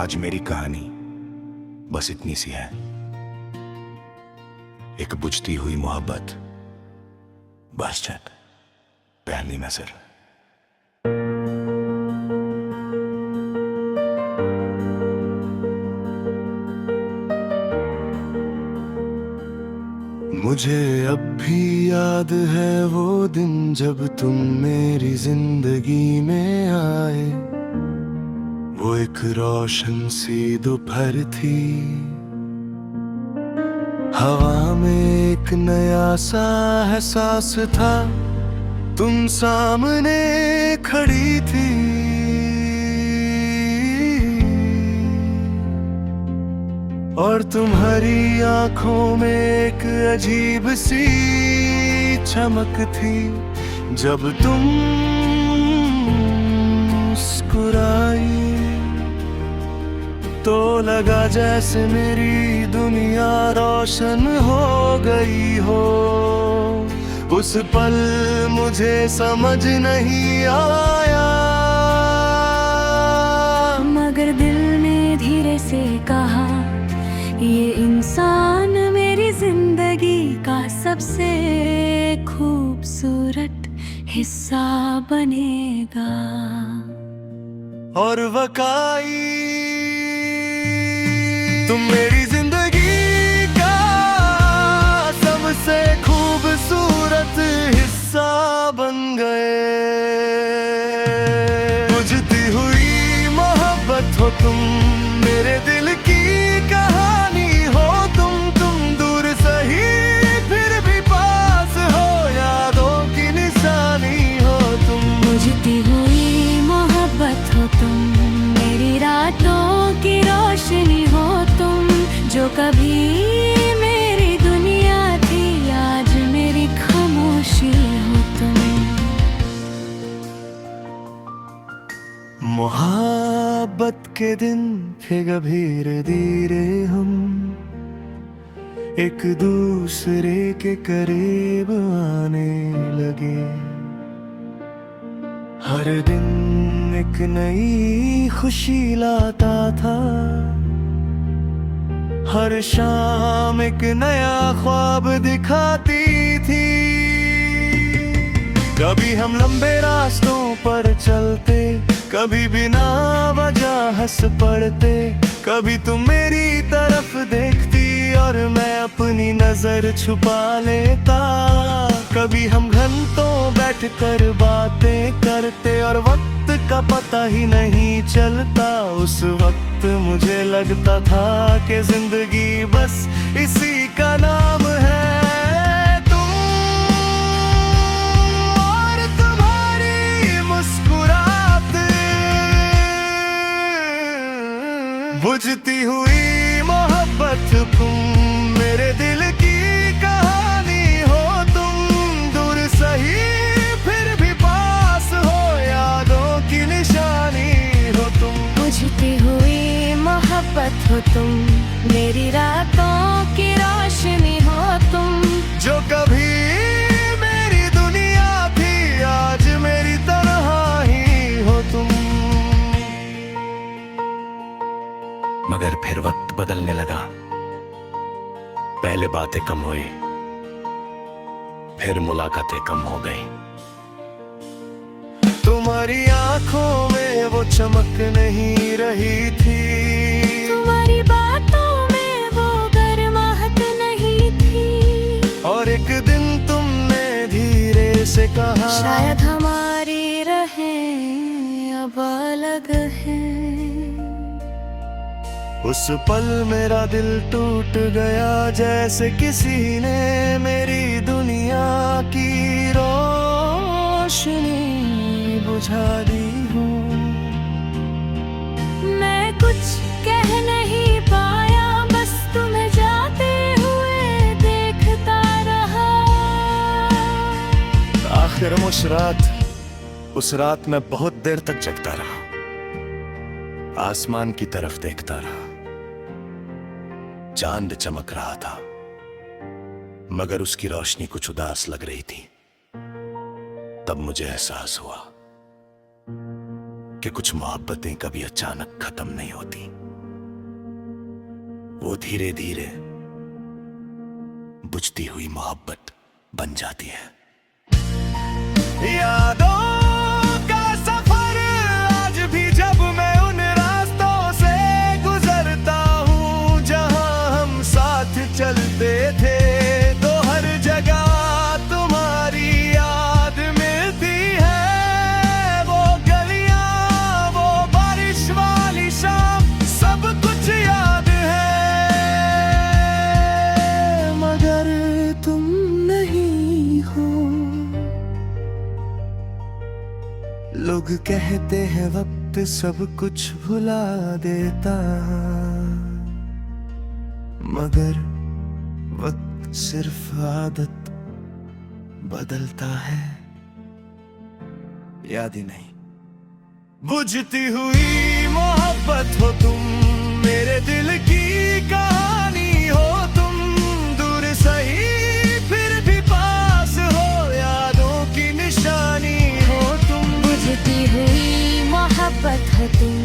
आज मेरी कहानी बस इतनी सी है। एक बुझती हुई मोहब्बत, बस चट पहली नजर। मुझे अब भी याद है वो दिन जब तुम मेरी जिंदगी में आए। वो एक रोशन सी दोपहर थी, हवा में एक नया सा एहसास था। तुम सामने खड़ी थी, और तुम्हारी आंखों में एक अजीब सी चमक थी। जब तुम मुस्कुराई तो लगा जैसे मेरी दुनिया रोशन हो गई हो। उस पल मुझे समझ नहीं आया, मगर दिल ने धीरे से कहा, ये इंसान मेरी जिंदगी का सबसे खूबसूरत हिस्सा बनेगा। और वकाई तुम मेरी जिंदगी का सबसे खूबसूरत हिस्सा बन गए। बुझती हुई मोहब्बत हो तुम, मेरे दिल की कहानी हो तुम दूर सही फिर भी पास हो, यादों की निशानी हो तुम। बुझती हुई मोहब्बत हो तुम, मेरी रातों की रोशनी हो तुम। जो कभी मेरी दुनिया थी, आज मेरी खामोशी हो तुम। मोहब्बत के दिन थे धीरे धीरे हम एक दूसरे के करीब आने लगे। हर दिन एक नई खुशी लाता था, हर शाम एक नया ख्वाब दिखाती थी। कभी हम लंबे रास्तों पर चलते, कभी बिना वजह हंस पड़ते। कभी तुम मेरी तरफ देखती और मैं अपनी नजर छुपा लेता। कभी हम घंटों बैठकर बातें करते और वक्त का पता ही नहीं चलता। उस वक्त मुझे लगता था कि जिंदगी बस इसी का नाम है। तुम और तुम्हारी मुस्कुराहट, बुझती हुई मोहब्बत तुम, मेरे दिल की कहानी हो तुम। दूर सही फिर भी पास हो, यादों की निशानी हो तुम। बुझती हुई मोहब्बत हो तुम, मेरी रातों की रोशनी हो तुम। जो कभी मेरी दुनिया थी, आज मेरी तरह ही हो तुम। मगर फिर वक्त बदलने लगा, पहले बातें कम हुई, फिर मुलाकातें कम हो गई। तुम्हारी आंखों में वो चमक नहीं रही थी, तुम्हारी बातों में वो गर्माहट नहीं थी। और एक दिन तुमने धीरे से कहा, शायद हमारी रहें अब अलग है। उस पल मेरा दिल टूट गया, जैसे किसी ने मेरी दुनिया की रोशनी बुझा दी हो। मैं कुछ कह नहीं पाया, बस तुम्हें जाते हुए देखता रहा। आखिर उस रात मैं बहुत देर तक जगता रहा, आसमान की तरफ देखता रहा। चांद चमक रहा था, मगर उसकी रोशनी कुछ उदास लग रही थी। तब मुझे एहसास हुआ कि कुछ मोहब्बतें कभी अचानक खत्म नहीं होती। वो धीरे धीरे बुझती हुई मोहब्बत बन जाती है। यादों का सफर आज भी जब मैं उन रास्तों से गुजरता हूँ जहाँ हम साथ चलते थे, तो हर जगह तुम्हारी याद मिलती है। वो गलियाँ, वो बारिश वाली शाम, सब कुछ याद है। मगर तुम नहीं हो। लोग कहते हैं वक्त सब कुछ भुला देता, मगर वक्त सिर्फ आदत बदलता है। याद ही नहीं। बुझती हुई मोहब्बत हो तुम, मेरे दिल की कहानी हो तुम। दूर सही फिर भी पास हो, यादों की निशानी हो तुम। बुझती हुई मोहब्बत हो तुम,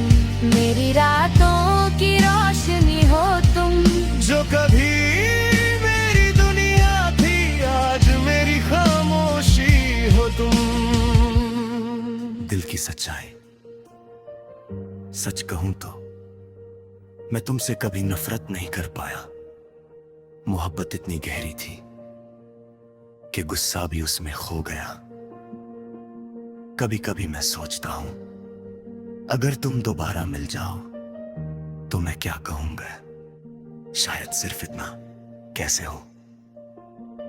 मेरी रातों की रोशनी हो तुम। जो कभी मेरी दुनिया थी, आज मेरी खामोशी हो तुम। दिल की सच्चाई सच कहूं तो मैं तुमसे कभी नफरत नहीं कर पाया। मोहब्बत इतनी गहरी थी कि गुस्सा भी उसमें खो गया। कभी कभी मैं सोचता हूं, अगर तुम दोबारा मिल जाओ तो मैं क्या कहूंगा। शायद सिर्फ इतना, कैसे हो।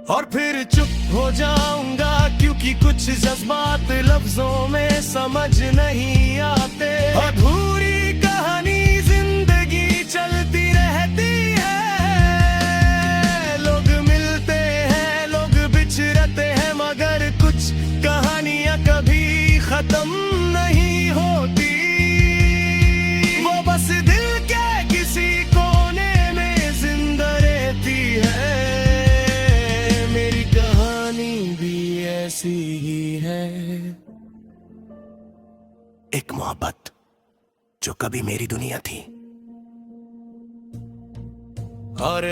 और फिर चुप हो जाऊंगा, क्योंकि कुछ जज्बात लफ्जों में समझ नहीं आते। अधूरी कहानी जिंदगी चलती रहती है। लोग मिलते हैं, लोग बिछड़ते हैं, मगर कुछ कहानियां कभी खत्म नहीं होती। वो बस दिल के किसी कोने में जिंदा रहती है। मेरी कहानी भी ऐसी ही है। एक मोहब्बत जो कभी मेरी दुनिया थी और